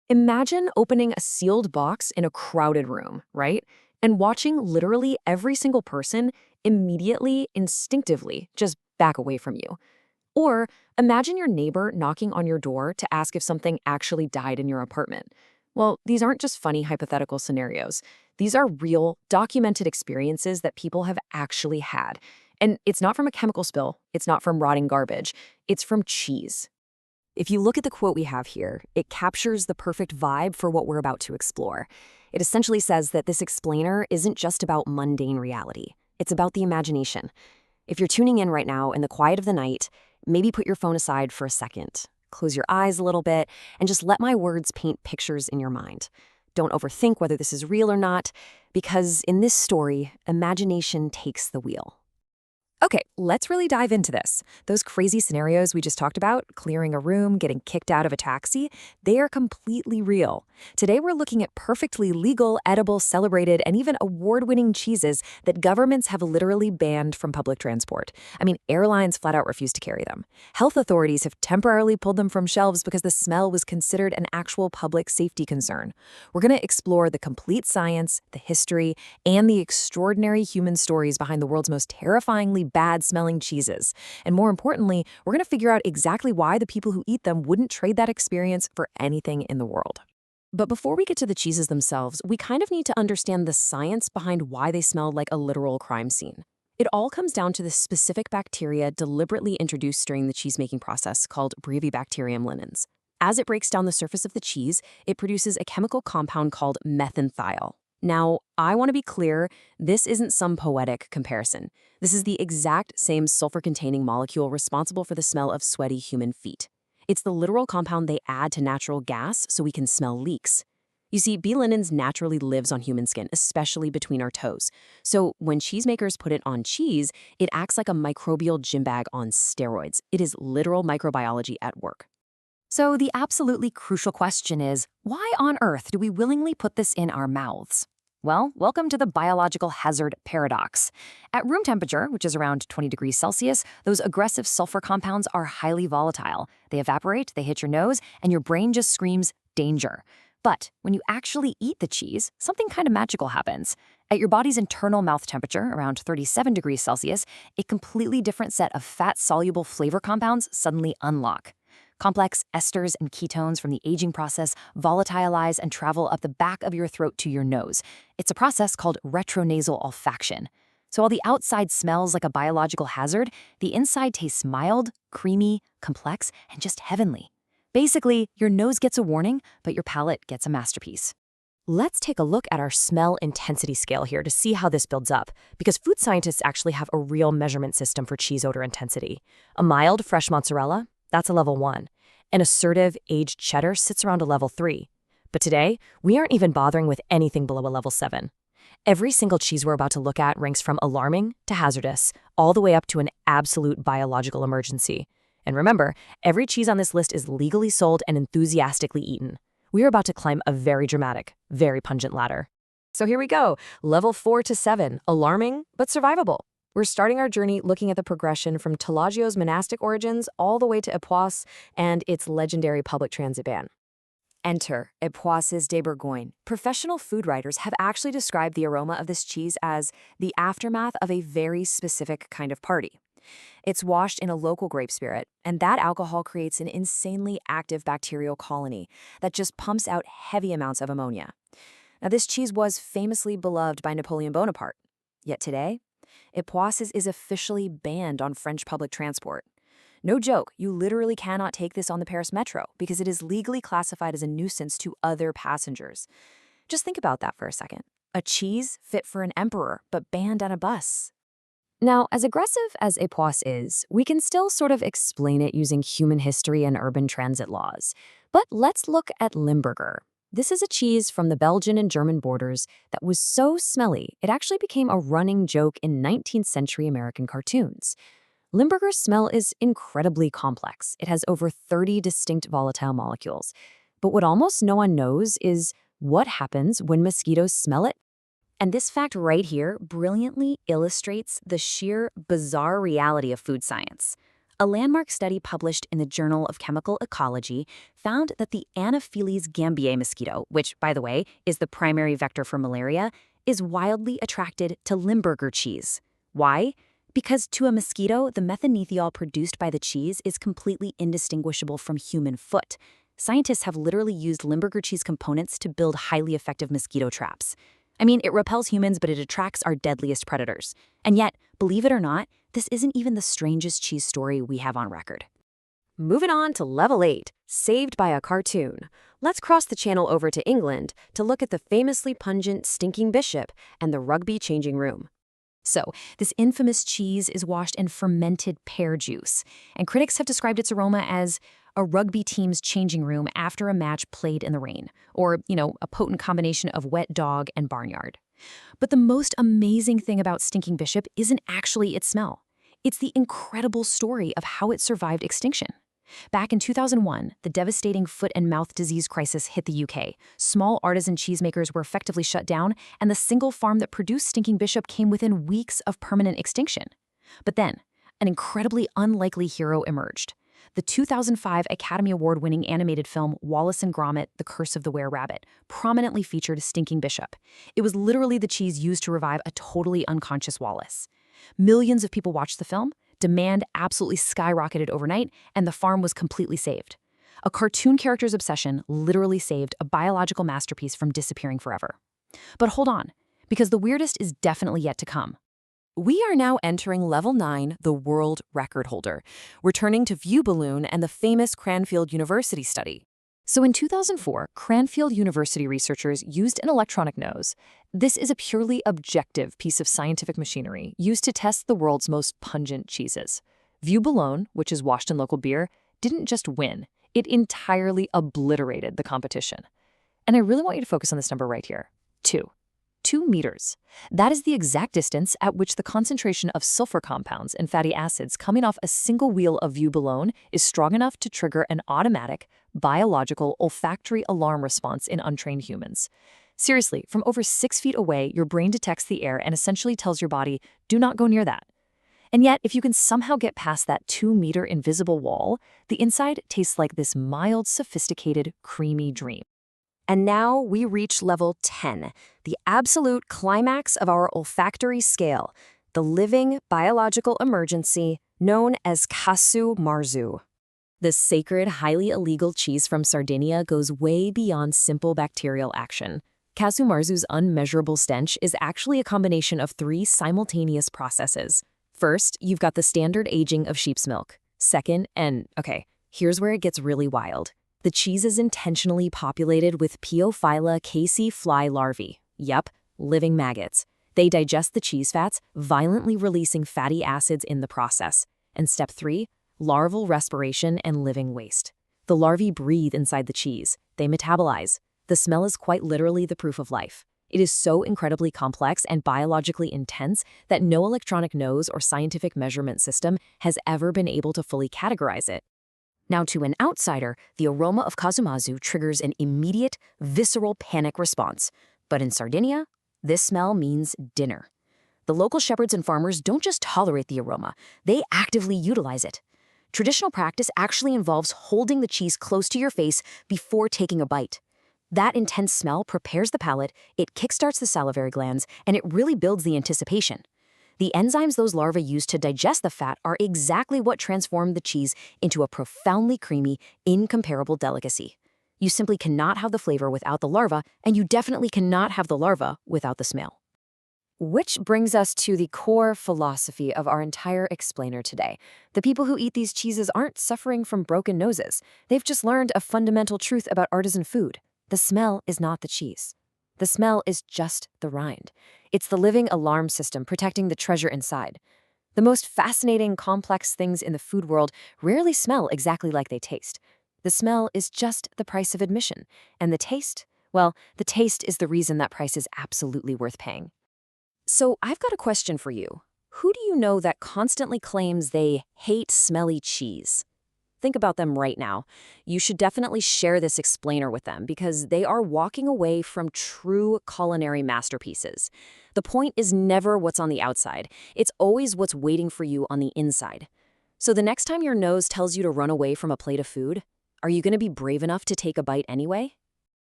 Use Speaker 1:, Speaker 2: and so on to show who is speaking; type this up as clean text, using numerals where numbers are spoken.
Speaker 1: Imagine opening a sealed box in a crowded room, right? And watching literally every single person immediately, instinctively just back away from you. Or imagine your neighbor knocking on your door to ask if something actually died in your apartment. Well, these aren't just funny hypothetical scenarios. These are real, documented experiences that people have actually had. And it's not from a chemical spill, it's not from rotting garbage, it's from cheese. If you look at the quote we have here, it captures the perfect vibe for what we're about to explore. It essentially says that this explainer isn't just about mundane reality. It's about the imagination. If you're tuning in right now in the quiet of the night, maybe put your phone aside for a second. Close your eyes a little bit and just let my words paint pictures in your mind. Don't overthink whether this is real or not, because in this story, imagination takes the wheel. Okay, let's really dive into this. Those crazy scenarios we just talked about, clearing a room, getting kicked out of a taxi, they are completely real. Today we're looking at perfectly legal, edible, celebrated, and even award-winning cheeses that governments have literally banned from public transport. I mean, airlines flat out refuse to carry them. Health authorities have temporarily pulled them from shelves because the smell was considered an actual public safety concern. We're going to explore the complete science, the history, and the extraordinary human stories behind the world's most terrifyingly bad-smelling cheeses. And more importantly, we're going to figure out exactly why the people who eat them wouldn't trade that experience for anything in the world. But before we get to the cheeses themselves, we kind of need to understand the science behind why they smell like a literal crime scene. It all comes down to the specific bacteria deliberately introduced during the cheese-making process called Brevibacterium linens. As it breaks down the surface of the cheese, it produces a chemical compound called methanethiol. Now, I want to be clear, this isn't some poetic comparison. This is the exact same sulfur-containing molecule responsible for the smell of sweaty human feet. It's the literal compound they add to natural gas so we can smell leaks. You see, B. linens naturally lives on human skin, especially between our toes. So when cheesemakers put it on cheese, it acts like a microbial gym bag on steroids. It is literal microbiology at work. So the absolutely crucial question is, why on earth do we willingly put this in our mouths? Well, welcome to the biological hazard paradox. At room temperature, which is around 20 degrees Celsius, those aggressive sulfur compounds are highly volatile. They evaporate, they hit your nose, and your brain just screams, danger. But when you actually eat the cheese, something kind of magical happens. At your body's internal mouth temperature, around 37 degrees Celsius, a completely different set of fat-soluble flavor compounds suddenly unlock. Complex esters and ketones from the aging process volatilize and travel up the back of your throat to your nose. It's a process called retronasal olfaction. So while the outside smells like a biological hazard, the inside tastes mild, creamy, complex, and just heavenly. Basically, your nose gets a warning, but your palate gets a masterpiece. Let's take a look at our smell intensity scale here to see how this builds up, because food scientists actually have a real measurement system for cheese odor intensity. A mild, fresh mozzarella, that's a level 1. An assertive, aged cheddar sits around a level 3. But today, we aren't even bothering with anything below a level 7. Every single cheese we're about to look at ranks from alarming to hazardous, all the way up to an absolute biological emergency. And remember, every cheese on this list is legally sold and enthusiastically eaten. We are about to climb a very dramatic, very pungent ladder. So here we go, level 4 to 7, alarming but survivable. We're starting our journey looking at the progression from Tellagio's monastic origins all the way to Époisses and its legendary public transit ban. Enter Époisses de Bourgogne. Professional food writers have actually described the aroma of this cheese as the aftermath of a very specific kind of party. It's washed in a local grape spirit, and that alcohol creates an insanely active bacterial colony that just pumps out heavy amounts of ammonia. Now, this cheese was famously beloved by Napoleon Bonaparte. Yet today, Époisses is officially banned on French public transport. No joke, you literally cannot take this on the Paris metro because it is legally classified as a nuisance to other passengers. Just think about that for a second. A cheese fit for an emperor, but banned on a bus. Now, as aggressive as Époisses is, we can still sort of explain it using human history and urban transit laws. But let's look at Limburger. This is a cheese from the Belgian and German borders that was so smelly, it actually became a running joke in 19th century American cartoons. Limburger's smell is incredibly complex. It has over 30 distinct volatile molecules. But what almost no one knows is what happens when mosquitoes smell it. And this fact right here brilliantly illustrates the sheer bizarre reality of food science.
Speaker 2: A landmark study published in the Journal of Chemical Ecology found that the Anopheles gambiae mosquito, which, by the way, is the primary vector for malaria, is wildly attracted to Limburger cheese. Why? Because to a mosquito, the methanethiol produced by the cheese is completely indistinguishable from human foot. Scientists have literally used Limburger cheese components to build highly effective mosquito traps. I mean, it repels humans, but it attracts our deadliest predators. And yet, believe it or not, this isn't even the strangest cheese story we have on record.
Speaker 1: Moving on to level 8, saved by a cartoon. Let's cross the channel over to England to look at the famously pungent stinking bishop and the rugby changing room. So, this infamous cheese is washed in fermented pear juice, and critics have described its aroma as a rugby team's changing room after a match played in the rain, or, a potent combination of wet dog and barnyard. But the most amazing thing about stinking bishop isn't actually its smell. It's the incredible story of how it survived extinction. Back in 2001, the devastating foot and mouth disease crisis hit the UK. Small artisan cheesemakers were effectively shut down, and the single farm that produced stinking bishop came within weeks of permanent extinction. But then, an incredibly unlikely hero emerged. The 2005 Academy Award-winning animated film Wallace and Gromit: The Curse of the Were-Rabbit prominently featured stinking bishop. It was literally the cheese used to revive a totally unconscious Wallace. Millions of people watched the film, demand absolutely skyrocketed overnight, and the farm was completely saved. A cartoon character's obsession literally saved a biological masterpiece from disappearing forever. But hold on, because the weirdest is definitely yet to come. We are now entering level 9, the world record holder, returning to View Balloon and the famous Cranfield University study. So in 2004, Cranfield University researchers used an electronic nose. This is a purely objective piece of scientific machinery used to test the world's most pungent cheeses. View Balloon, which is washed in local beer, didn't just win, it entirely obliterated the competition. And I really want you to focus on this number right here, 2. 2 meters. That is the exact distance at which the concentration of sulfur compounds and fatty acids coming off a single wheel of View Balloon is strong enough to trigger an automatic, biological olfactory alarm response in untrained humans. Seriously, from over 6 feet away, your brain detects the air and essentially tells your body, do not go near that. And yet, if you can somehow get past that 2-meter invisible wall, the inside tastes like this mild, sophisticated, creamy dream. And now we reach level 10, the absolute climax of our olfactory scale, the living biological emergency known as Casu Marzu. This sacred, highly illegal cheese from Sardinia goes way beyond simple bacterial action. Casu Marzu's unmeasurable stench is actually a combination of 3 simultaneous processes. First, you've got the standard aging of sheep's milk. Second, here's where it gets really wild. The cheese is intentionally populated with Piophila casei fly larvae. Yep, living maggots. They digest the cheese fats, violently releasing fatty acids in the process. And step 3, larval respiration and living waste. The larvae breathe inside the cheese. They metabolize. The smell is quite literally the proof of life. It is so incredibly complex and biologically intense that no electronic nose or scientific measurement system has ever been able to fully categorize it. Now, to an outsider, the aroma of Casu Marzu triggers an immediate, visceral panic response. But in Sardinia, this smell means dinner. The local shepherds and farmers don't just tolerate the aroma, they actively utilize it. Traditional practice actually involves holding the cheese close to your face before taking a bite. That intense smell prepares the palate, it kickstarts the salivary glands, and it really builds the anticipation. The enzymes those larvae use to digest the fat are exactly what transform the cheese into a profoundly creamy, incomparable delicacy. You simply cannot have the flavor without the larva, and you definitely cannot have the larva without the smell. Which brings us to the core philosophy of our entire explainer today. The people who eat these cheeses aren't suffering from broken noses. They've just learned a fundamental truth about artisan food. The smell is not the cheese. The smell is just the rind. It's the living alarm system protecting the treasure inside. The most fascinating, complex things in the food world rarely smell exactly like they taste. The smell is just the price of admission. And the taste? Well, the taste is the reason that price is absolutely worth paying. So I've got a question for you. Who do you know that constantly claims they hate smelly cheese? Think about them right now. You should definitely share this explainer with them because they are walking away from true culinary masterpieces. The point is never what's on the outside. It's always what's waiting for you on the inside. So the next time your nose tells you to run away from a plate of food, are you going to be brave enough to take a bite anyway?